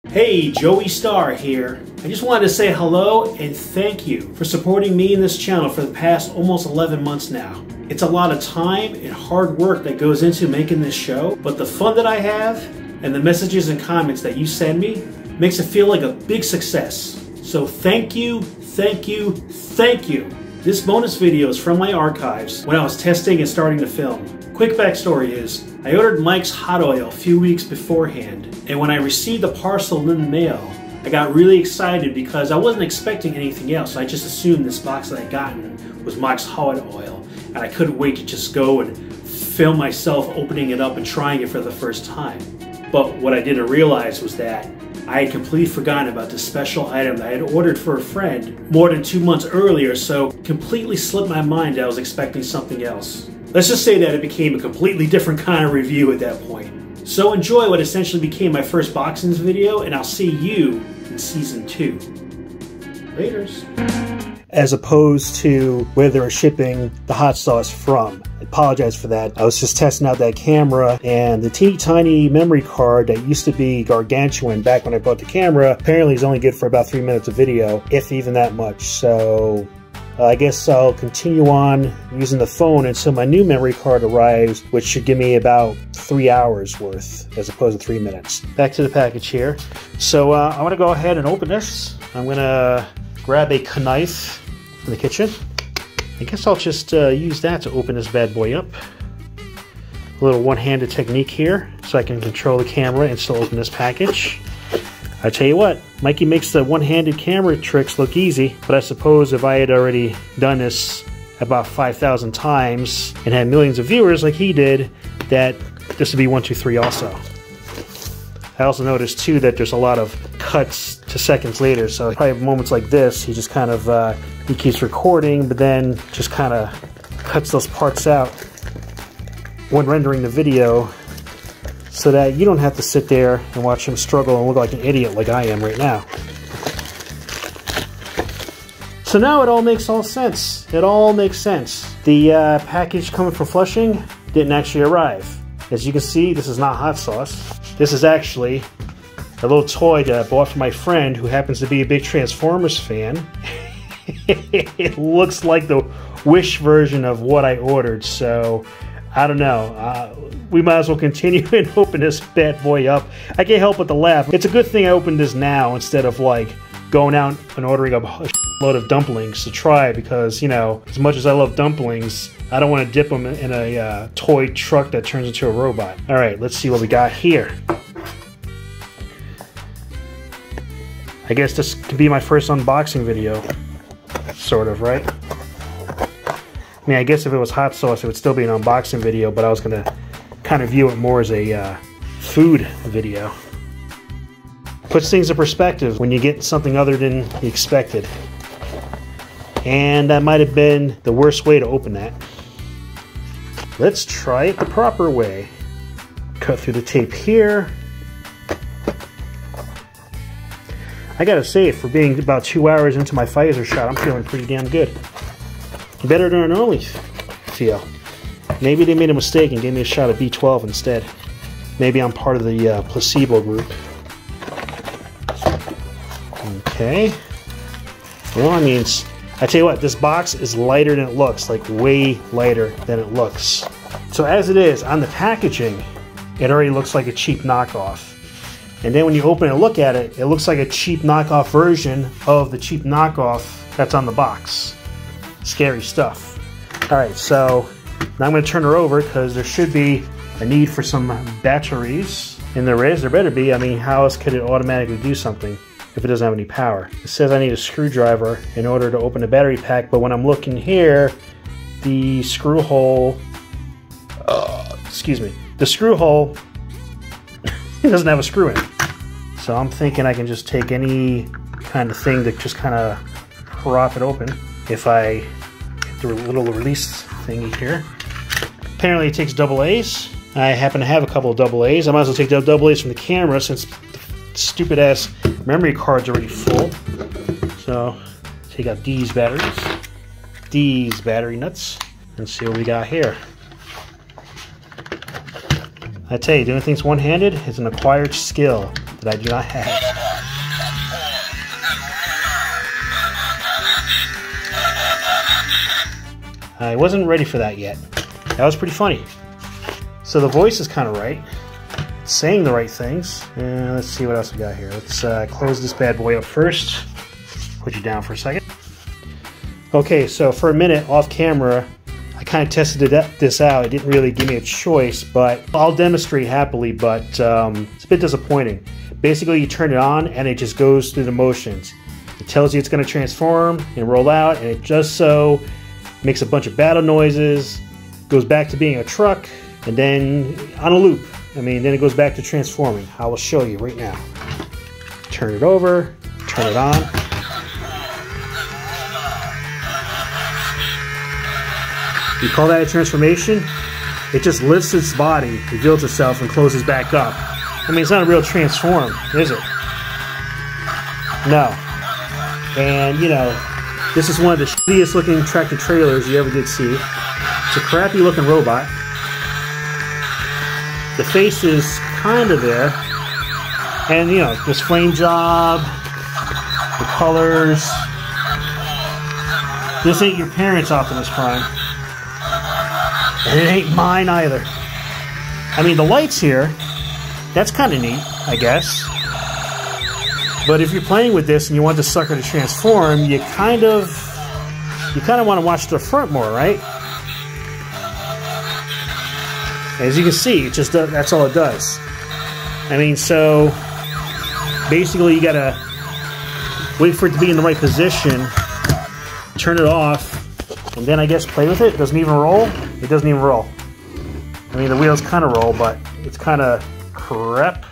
Hey, Joey Starr here. I just wanted to say hello and thank you for supporting me in this channel for the past almost 11 months now. It's a lot of time and hard work that goes into making this show, but the fun that I have and the messages and comments that you send me makes it feel like a big success. So thank you, thank you, thank you. This bonus video is from my archives when I was testing and starting to film. Quick backstory is, I ordered Mike's hot oil a few weeks beforehand, and when I received the parcel in the mail, I got really excited because I wasn't expecting anything else. I just assumed this box that I'd gotten was Mike's hot oil, and I couldn't wait to just go and film myself opening it up and trying it for the first time. But what I didn't realize was that I had completely forgotten about this special item that I had ordered for a friend more than 2 months earlier, so completely slipped my mind that I was expecting something else. Let's just say that it became a completely different kind of review at that point. So enjoy what essentially became my first boxings video, and I'll see you in season 2. Laters. As opposed to where they were shipping the hot sauce from. I apologize for that. I was just testing out that camera, and the teeny tiny memory card that used to be gargantuan back when I bought the camera apparently is only good for about 3 minutes of video, if even that much. So I guess I'll continue on using the phone until my new memory card arrives, which should give me about 3 hours worth as opposed to 3 minutes. Back to the package here. So I want to go ahead and open this. I'm going to grab a knife from the kitchen. I guess I'll just use that to open this bad boy up. A little one-handed technique here so I can control the camera and still open this package. I tell you what, Mikey makes the one-handed camera tricks look easy, but I suppose if I had already done this about 5,000 times and had millions of viewers like he did, that this would be 1, 2, 3 also. I also noticed too that there's a lot of cuts to seconds later, so probably moments like this, he just kind of, he keeps recording, but then just kind of cuts those parts out when rendering the video, so that you don't have to sit there and watch him struggle and look like an idiot like I am right now. So now it all makes sense. It all makes sense. The package coming from Flushing didn't actually arrive. As you can see, this is not hot sauce. This is actually a little toy that I bought for my friend who happens to be a big Transformers fan. It looks like the Wish version of what I ordered, so I don't know. We might as well continue and open this bad boy up. I can't help but to laugh. It's a good thing I opened this now instead of like going out and ordering a load of dumplings to try, because, you know, as much as I love dumplings, I don't want to dip them in a toy truck that turns into a robot. All right, let's see what we got here. I guess this could be my first unboxing video, sort of, right? I mean, I guess if it was hot sauce, it would still be an unboxing video, but I was going to kind of view it more as a food video. Puts things in perspective when you get something other than you expected. And that might have been the worst way to open that. Let's try it the proper way. Cut through the tape here. I gotta say, for being about 2 hours into my Pfizer shot, I'm feeling pretty damn good. Better than I normally feel. Maybe they made a mistake and gave me a shot of B12 instead. Maybe I'm part of the placebo group. Okay. Well, I mean, I tell you what, this box is lighter than it looks, like way lighter than it looks. So as it is, on the packaging, it already looks like a cheap knockoff. And then when you open it and look at it, it looks like a cheap knockoff version of the cheap knockoff that's on the box. Scary stuff. Alright, so now I'm going to turn her over because there should be a need for some batteries. And there is, there better be. I mean, how else could it automatically do something if it doesn't have any power? It says I need a screwdriver in order to open the battery pack, but when I'm looking here, the screw hole, the screw hole it doesn't have a screw in it. So I'm thinking I can just take any kind of thing to just kind of prop it open if I hit the little release thingy here. Apparently it takes AA. I happen to have a couple of AA's. I might as well take the AA's from the camera since the stupid ass memory card's already full. So take out these batteries, these battery nuts, and see what we got here. I tell you, doing things one-handed is an acquired skill that I do not have. I wasn't ready for that yet. That was pretty funny. So the voice is kind of right. It's saying the right things. And let's see what else we got here. Let's close this bad boy up first. Put you down for a second. Okay, so for a minute off camera, I kind of tested this out. It didn't really give me a choice, but I'll demonstrate happily, but it's a bit disappointing. Basically, you turn it on and it just goes through the motions. It tells you it's going to transform and roll out, and it just so makes a bunch of battle noises, goes back to being a truck, and then on a loop. I mean, then it goes back to transforming. I will show you right now. Turn it over, turn it on. You call that a transformation? It just lifts its body, reveals itself, and closes back up. I mean, it's not a real transform, is it? No. And, you know, this is one of the shittiest looking tractor trailers you ever did see. It's a crappy looking robot. The face is kind of there. And, you know, this flame job, the colors. This ain't your parents' Optimus Prime. And it ain't mine either. I mean, the lights here, that's kind of neat, I guess. But if you're playing with this and you want the sucker to transform, you kind of want to watch the front more, right? As you can see, it just does, that's all it does. I mean, so basically you gotta wait for it to be in the right position, turn it off, and then I guess play with it. It doesn't even roll. It doesn't even roll. I mean, the wheels kind of roll, but it's kind of crap.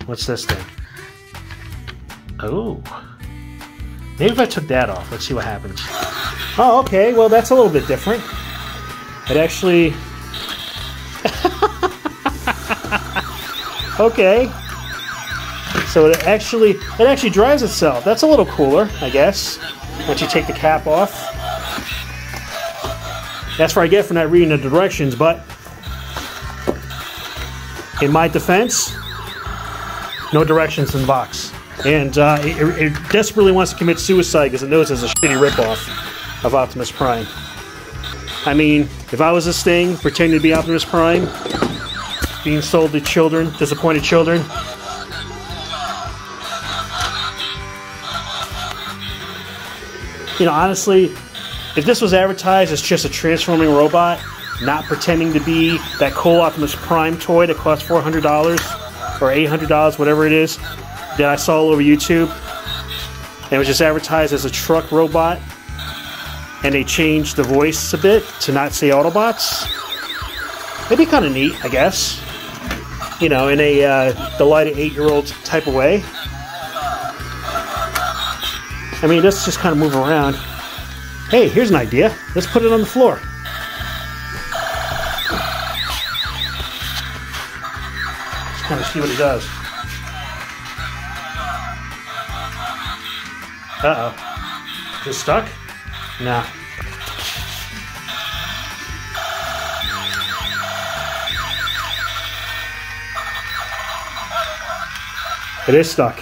What's this thing? Oh. Maybe if I took that off, let's see what happens. Oh, okay. Well, that's a little bit different. It actually... Okay. So it actually drives itself. That's a little cooler, I guess. Once you take the cap off. That's what I get for not reading the directions, but in my defense, no directions in the box. And it desperately wants to commit suicide because it knows it's a shitty ripoff of Optimus Prime. I mean, if I was this thing, pretending to be Optimus Prime, being sold to children, disappointed children, you know, honestly, if this was advertised as just a transforming robot, not pretending to be that cool Optimus Prime toy that costs $400 or $800, whatever it is, that I saw all over YouTube, and it was just advertised as a truck robot, and they changed the voice a bit to not say Autobots, it'd be kind of neat, I guess. You know, in a delighted 8-year-old type of way. I mean, let's just kind of move around. Hey, here's an idea. Let's put it on the floor. Let's kind of see what it does. Uh-oh. Is it stuck? Nah. It is stuck.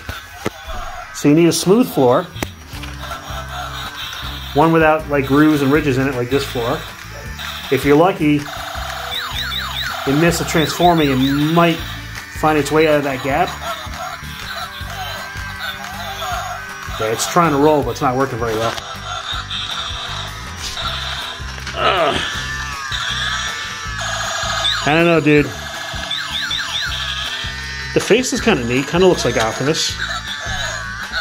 So you need a smooth floor. One without like grooves and ridges in it like this floor. If you're lucky, you miss a transforming, it might find its way out of that gap. Yeah, it's trying to roll, but it's not working very well. I don't know, dude. The face is kind of neat. Kind of looks like Optimus.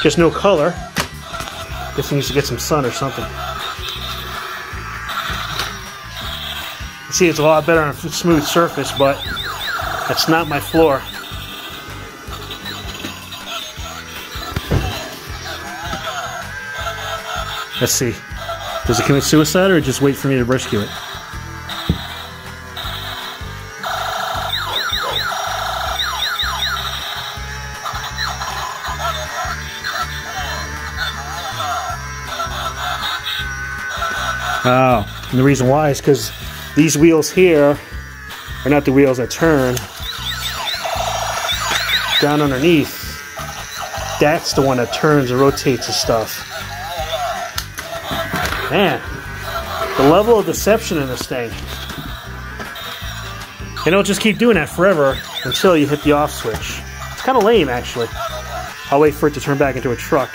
Just no color. Guess he needs to get some sun or something. See, it's a lot better on a smooth surface, but that's not my floor. Let's see. Does it commit suicide or just wait for me to rescue it? Oh, and the reason why is because these wheels here are not the wheels that turn. Down underneath, that's the one that turns and rotates and stuff. Man, The level of deception in this thing. They don't just keep doing that forever until you hit the off switch. It's kind of lame, actually. I'll wait for it to turn back into a truck.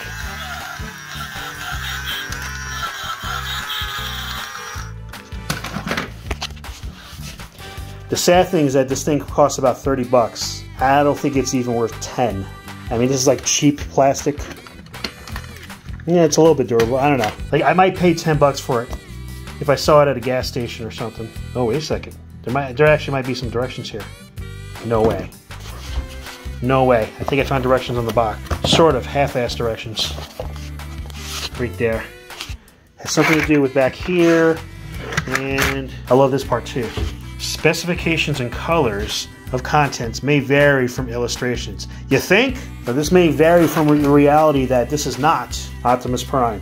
The sad thing is that this thing costs about 30 bucks. I don't think it's even worth 10. I mean, this is like cheap plastic. Yeah, it's a little bit durable. I don't know. Like, I might pay 10 bucks for it if I saw it at a gas station or something. Oh, wait a second. There actually might be some directions here. No way. No way. I think I found directions on the box. Sort of half-ass directions. Right there. Has something to do with back here. And I love this part too. Specifications and colors of contents may vary from illustrations. You think? But this may vary from the reality that this is not Optimus Prime.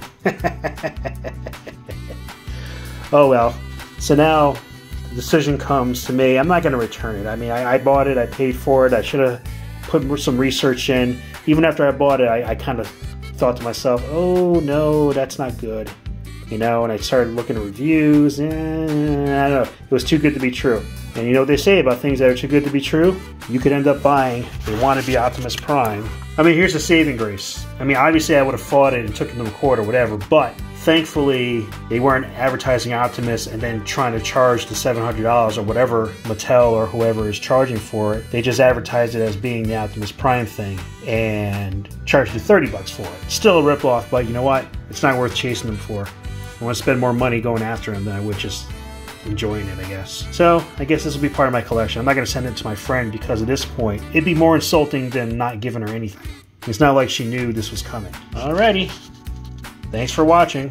Oh well. So now the decision comes to me. I'm not going to return it. I mean, I bought it. I paid for it. I should have put some research in. Even after I bought it, I kind of thought to myself, oh no, that's not good. You know, and I started looking at reviews, and I don't know, it was too good to be true. And you know what they say about things that are too good to be true? You could end up buying a wannabe Optimus Prime. I mean, here's the saving grace. I mean, obviously I would have fought it and took it to the court or whatever, but thankfully they weren't advertising Optimus and then trying to charge the $700 or whatever Mattel or whoever is charging for it. They just advertised it as being the Optimus Prime thing and charged you 30 bucks for it. Still a ripoff, but you know what? It's not worth chasing them for. I want to spend more money going after him than I would just enjoying it, I guess. So, I guess this will be part of my collection. I'm not going to send it to my friend because at this point, it'd be more insulting than not giving her anything. It's not like she knew this was coming. Alrighty. Thanks for watching.